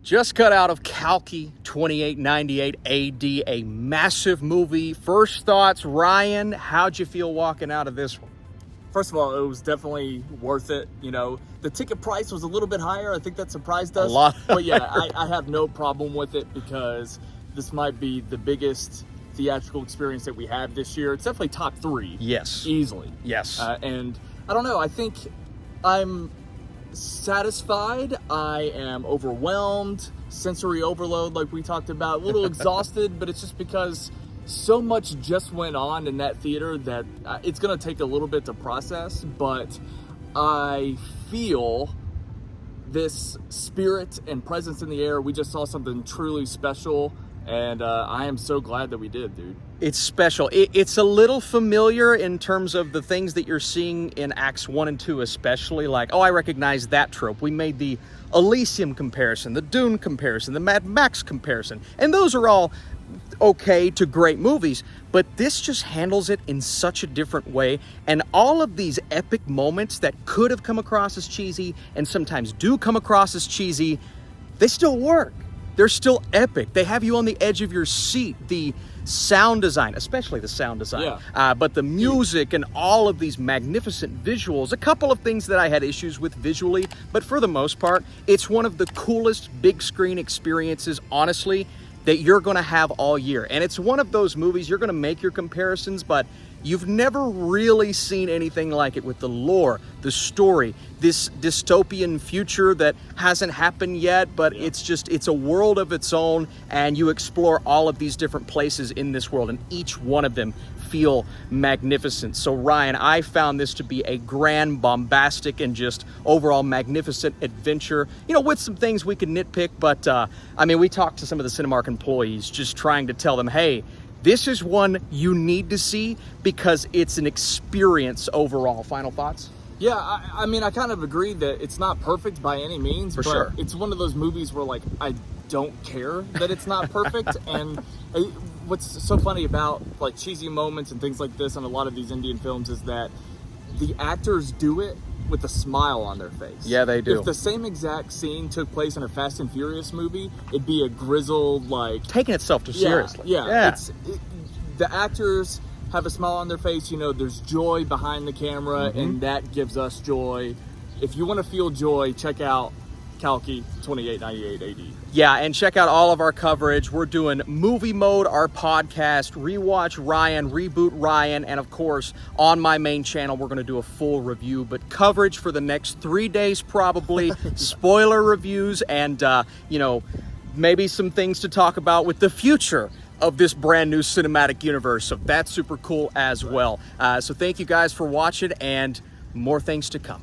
Just cut out of Kalki, 2898 AD, a massive movie. First thoughts, Ryan, how'd you feel walking out of this one? First of all, it was definitely worth it. You know, the ticket price was a little bit higher. I think that surprised us. A lot. But yeah, I have no problem with it because this might be the biggest theatrical experience that we have this year. It's definitely top 3. Yes. Easily. Yes. And I don't know, I think I'm satisfied. I am overwhelmed, sensory overload like we talked about, a little exhausted, but it's just because so much just went on in that theater that it's going to take a little bit to process, but I feel this spirit and presence in the air. We just saw something truly special, and I am so glad that we did, dude. It's special. It's a little familiar in terms of the things that you're seeing in Acts 1 and 2 especially, like, oh, I recognize that trope. We made the Elysium comparison, the Dune comparison, the Mad Max comparison, and those are all okay to great movies, but this just handles it in such a different way, and all of these epic moments that could have come across as cheesy and sometimes do come across as cheesy, they still work. They're still epic. They have you on the edge of your seat. The sound design, especially the sound design, but the music and all of these magnificent visuals, a couple of things that I had issues with visually, but for the most part, it's one of the coolest big screen experiences, honestly, that you're going to have all year. And it's one of those movies you're going to make your comparisons, but you've never really seen anything like it with the lore, the story, this dystopian future that hasn't happened yet, but it's a world of its own, and you explore all of these different places in this world, and each one of them feel magnificent. So Ryan, I found this to be a grand, bombastic, and just overall magnificent adventure, you know, with some things we could nitpick, but I mean, we talked to some of the Cinemark employees just trying to tell them, hey, this is one you need to see because it's an experience overall. Final thoughts? Yeah, I mean, I kind of agree that it's not perfect by any means, but sure. It's one of those movies where, like, I don't care that it's not perfect. And what's so funny about, like, cheesy moments and things like this in a lot of these Indian films is that the actors do it with a smile on their face. Yeah, they do. If the same exact scene took place in a Fast and Furious movie, it'd be a grizzled, like... taking itself too seriously. Yeah. The actors have a smile on their face. You know, there's joy behind the camera, and that gives us joy. If you want to feel joy, check out Kalki, 2898 AD. Yeah, and check out all of our coverage. We're doing Movie Mode, our podcast, Rewatch Ryan, Reboot Ryan, and of course, on my main channel, we're going to do a full review, but coverage for the next 3 days probably, spoiler reviews, and, you know, maybe some things to talk about with the future of this brand new cinematic universe. So that's super cool as well. So thank you guys for watching, and more things to come.